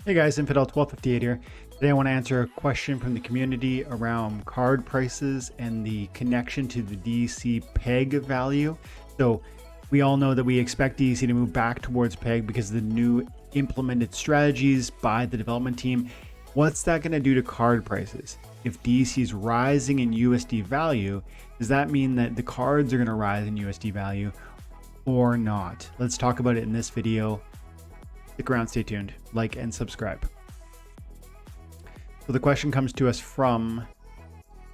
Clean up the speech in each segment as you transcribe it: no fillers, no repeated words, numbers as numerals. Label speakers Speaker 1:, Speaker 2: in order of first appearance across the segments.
Speaker 1: Hey guys, Infidel1258 here. Today I want to answer a question from the community around card prices and the connection to the DEC peg value. So we all know that we expect DEC to move back towards peg because of the new implemented strategies by the development team. What's that going to do to card prices? If DEC is rising in USD value, does that mean that the cards are going to rise in USD value or not? Let's talk about it in this video. Stick around, stay tuned, like and subscribe. So the question comes to us from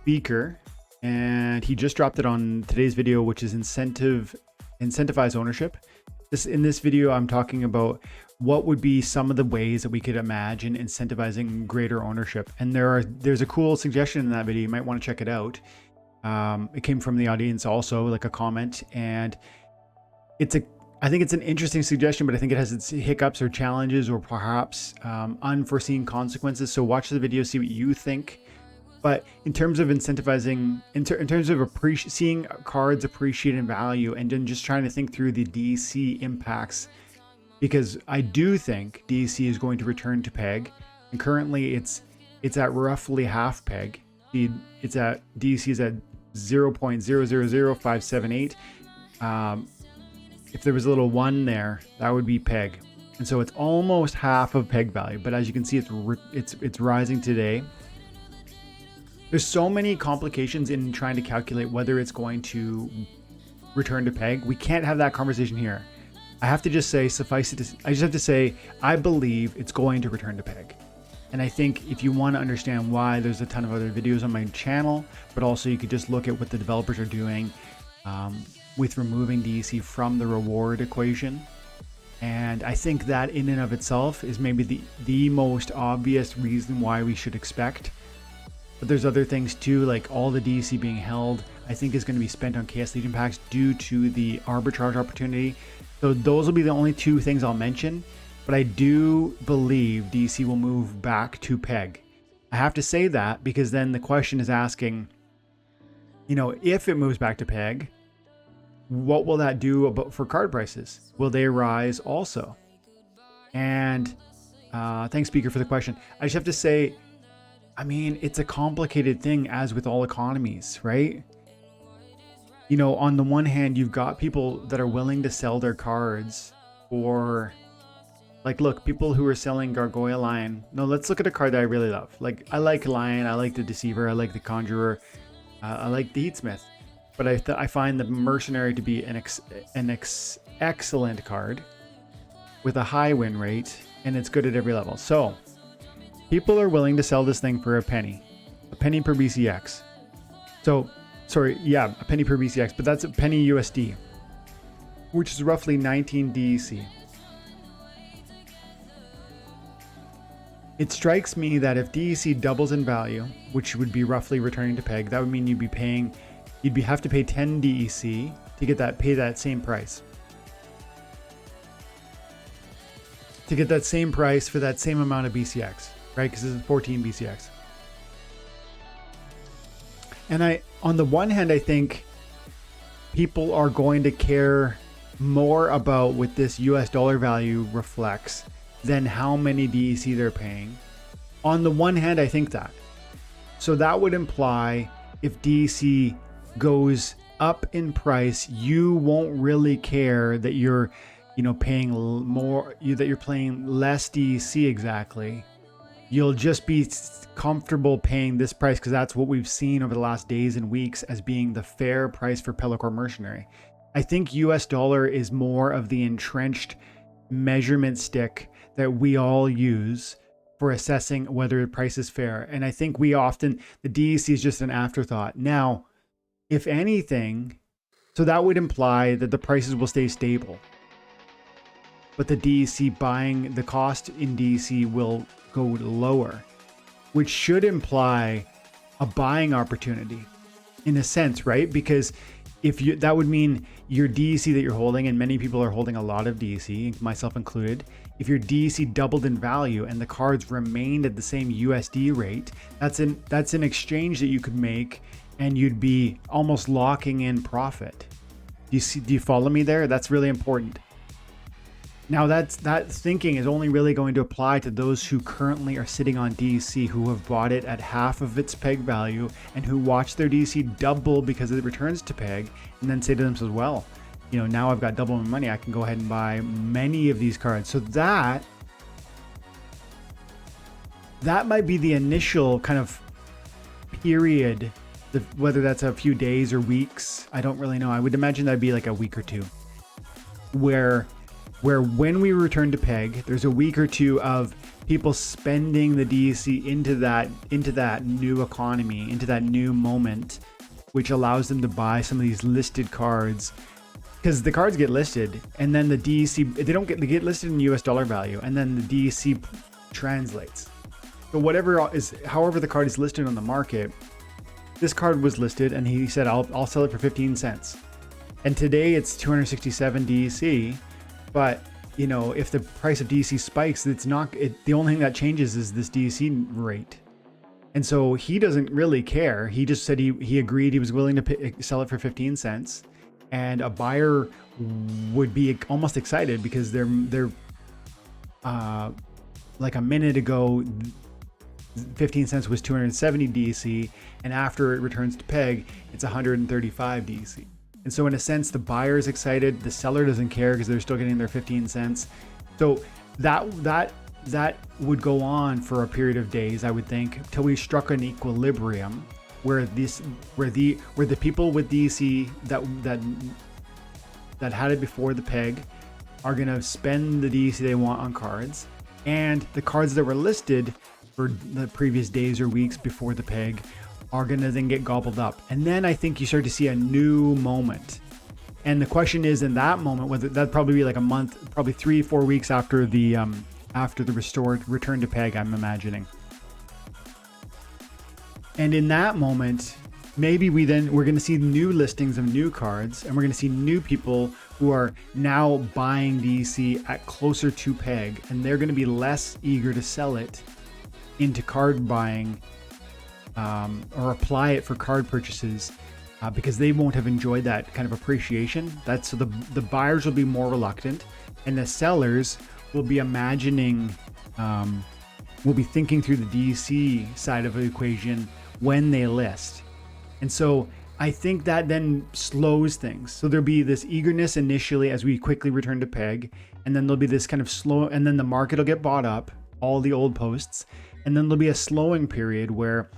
Speaker 1: Beaker, and he just dropped it on today's video, which is incentivize ownership. In this video, I'm talking about what would be some of the ways that we could imagine incentivizing greater ownership. And there's a cool suggestion in that video. You might want to check it out. It came from the audience also, like a comment, and I think it's an interesting suggestion, but I think it has its hiccups or challenges or perhaps unforeseen consequences. So watch the video, see what you think. But in terms of incentivizing, in terms of seeing cards appreciate in value, and then just trying to think through the DEC impacts, because I do think DEC is going to return to peg, and currently it's at roughly half peg. It's at DEC is at 0.000578. If there was a little 1 there, that would be peg, and so it's almost half of peg value. But as you can see, it's rising today. There's so many complications in trying to calculate whether it's going to return to peg. We can't have that conversation here. I have to just say, I just have to say, I believe it's going to return to peg. And I think if you want to understand why, there's a ton of other videos on my channel, but also you could just look at what the developers are doing with removing DEC from the reward equation. And I think that in and of itself is maybe the most obvious reason why we should expect. But there's other things too, like all the DEC being held, I think is going to be spent on Chaos Legion packs due to the arbitrage opportunity. So those will be the only two things I'll mention. But I do believe DEC will move back to peg. I have to say that because then the question is asking, if it moves back to peg, what will that do for card prices? Will they rise also? And thanks, Speaker, for the question. I just have to say, it's a complicated thing, as with all economies, right? On the one hand, you've got people that are willing to sell their cards for, look, people who are selling Gargoyle Lion. No, let's look at a card that I really love. I like Lion, I like the Deceiver, I like the Conjurer, I like the Heatsmith. But I find the Mercenary to be an excellent card with a high win rate, and it's good at every level. So people are willing to sell this thing for a penny per BCX. So, sorry, yeah, a penny per BCX, but that's a penny USD, which is roughly 19 DEC. It strikes me that if DEC doubles in value, which would be roughly returning to peg, that would mean you'd have to pay 10 DEC to pay that same price. To get that same price for that same amount of BCX, right? Because this is 14 BCX. And on the one hand, I think people are going to care more about what this US dollar value reflects than how many DEC they're paying. On the one hand, I think that. So that would imply if DEC goes up in price, you won't really care that you're paying more, that you're paying less DEC exactly. You'll just be comfortable paying this price because that's what we've seen over the last days and weeks as being the fair price for Pelacor Mercenary. I think US dollar is more of the entrenched measurement stick that we all use for assessing whether a price is fair. And I think the DEC is just an afterthought. Now, if anything, so that would imply that the prices will stay stable, but the cost in DEC will go lower, which should imply a buying opportunity in a sense, right? Because that would mean your DEC that you're holding, and many people are holding a lot of DEC, myself included. If your DEC doubled in value and the cards remained at the same USD rate, that's an exchange that you could make, and you'd be almost locking in profit. Do you follow me there? That's really important. Now that thinking is only really going to apply to those who currently are sitting on DEC, who have bought it at half of its peg value and who watch their DEC double because it returns to peg, and then say to themselves, well, you know, now I've got double my money, I can go ahead and buy many of these cards. So that might be the initial kind of period, whether that's a few days or weeks, I don't really know. I would imagine that'd be like a week or two, where when we return to peg, there's a week or two of people spending the DEC into that new economy, into that new moment, which allows them to buy some of these listed cards, because the cards get listed and then the DEC, they get listed in US dollar value, and then the DEC translates. So however the card is listed on the market, this card was listed and he said, I'll sell it for 15 cents. And today it's 267 DEC. But, you know, if the price of DEC spikes, the only thing that changes is this DEC rate. And so he doesn't really care. He just said he agreed he was willing to sell it for 15 cents. And a buyer would be almost excited because they're like a minute ago, 15 cents was 270 DEC. And after it returns to peg, it's 135 DEC. And so in a sense, the buyer is excited, the seller doesn't care because they're still getting their 15 cents. So that would go on for a period of days, I would think, till we struck an equilibrium where the people with DEC that had it before the peg are gonna spend the DEC they want on cards, and the cards that were listed for the previous days or weeks before the peg are gonna then get gobbled up. And then I think you start to see a new moment. And the question is, in that moment, whether that'd probably be like a month, probably 3-4 weeks after the return to peg, I'm imagining. And in that moment, maybe we're gonna see new listings of new cards, and we're gonna see new people who are now buying DEC at closer to peg, and they're gonna be less eager to sell it into card buying, or apply it for card purchases, because they won't have enjoyed that kind of appreciation. So the buyers will be more reluctant, and the sellers will be imagining, will be thinking through the DEC side of the equation when they list. And so I think that then slows things. So there'll be this eagerness initially as we quickly return to peg, and then there'll be this kind of slow, and then the market will get bought up, all the old posts, and then there'll be a slowing period where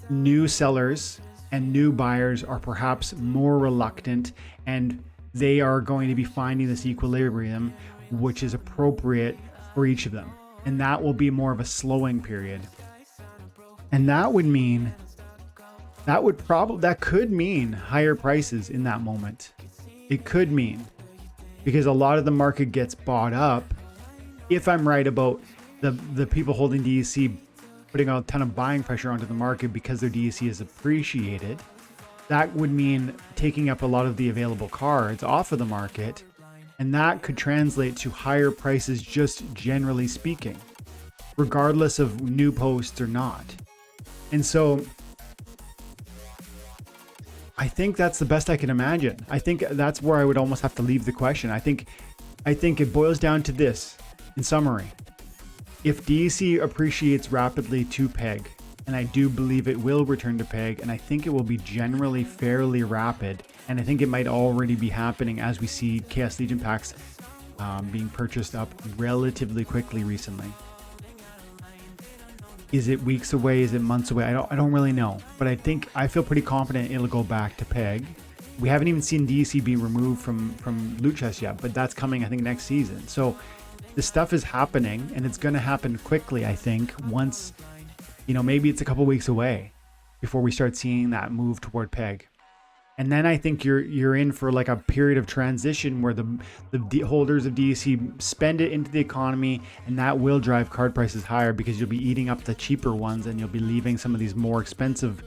Speaker 1: new sellers and new buyers are perhaps more reluctant, and they are going to be finding this equilibrium which is appropriate for each of them. And that will be more of a slowing period. And that could mean higher prices in that moment. It could mean, because a lot of the market gets bought up. If I'm right about the people holding DEC putting a ton of buying pressure onto the market because their DEC is appreciated, that would mean taking up a lot of the available cards off of the market, and that could translate to higher prices, just generally speaking, regardless of new posts or not. And so I think that's the best I can imagine. I think that's where I would almost have to leave the question. I think it boils down to this in summary. If DEC appreciates rapidly to peg, and I do believe it will return to peg, and I think it will be generally fairly rapid, and I think it might already be happening as we see Chaos Legion packs being purchased up relatively quickly recently. Is it weeks away? Is it months away? I don't really know, but I feel pretty confident it'll go back to peg. We haven't even seen DEC be removed from loot chests yet, but that's coming, I think, next season. So this stuff is happening, and it's going to happen quickly, I think, once, maybe it's a couple weeks away before we start seeing that move toward peg. And then I think you're in for like a period of transition where the holders of DEC spend it into the economy, and that will drive card prices higher because you'll be eating up the cheaper ones, and you'll be leaving some of these more expensive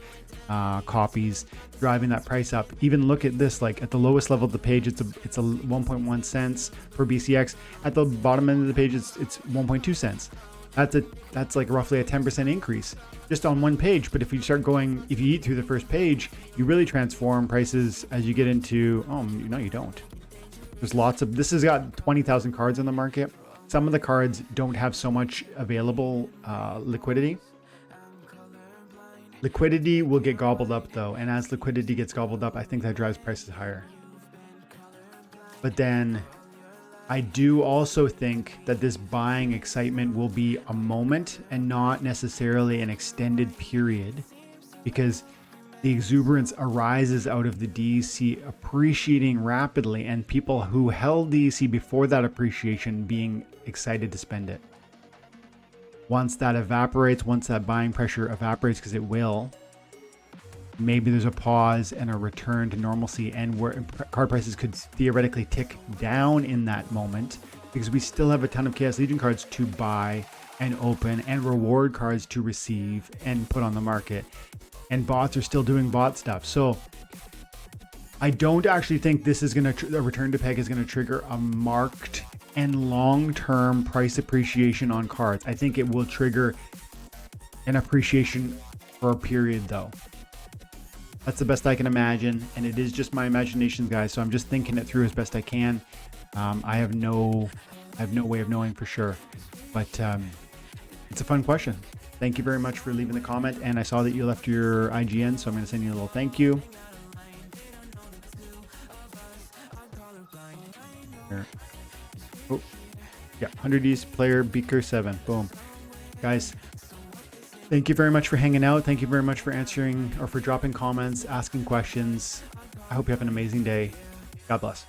Speaker 1: copies, driving that price up. Even look at this, like at the lowest level of the page, it's a 1.1 cents per BCX. At the bottom end of the page, it's 1.2 cents. That's like roughly a 10% increase just on one page. But if you eat through the first page, you really transform prices as you get into, oh, no, you don't. There's lots of, this has got 20,000 cards on the market. Some of the cards don't have so much available liquidity. Liquidity will get gobbled up though, and as liquidity gets gobbled up, I think that drives prices higher. But then I do also think that this buying excitement will be a moment and not necessarily an extended period, because the exuberance arises out of the DEC appreciating rapidly and people who held DEC before that appreciation being excited to spend it. Once that evaporates, once that buying pressure evaporates, because it will, maybe there's a pause and a return to normalcy, and where card prices could theoretically tick down in that moment, because we still have a ton of Chaos Legion cards to buy and open, and reward cards to receive and put on the market, and bots are still doing bot stuff. So I don't actually think this is going to, a return to peg is going to trigger a marked and long-term price appreciation on cards. I think it will trigger an appreciation for a period though. That's the best I can imagine, and it is just my imagination, guys, so I'm just thinking it through as best I can. I have no way of knowing for sure, but it's a fun question. Thank you very much for leaving the comment, and I saw that you left your IGN, so I'm going to send you a little thank you. Here. Oh, yeah, 100 East player Beaker 7. Boom. Guys, thank you very much for hanging out. Thank you very much for answering or for dropping comments, asking questions. I hope you have an amazing day. God bless.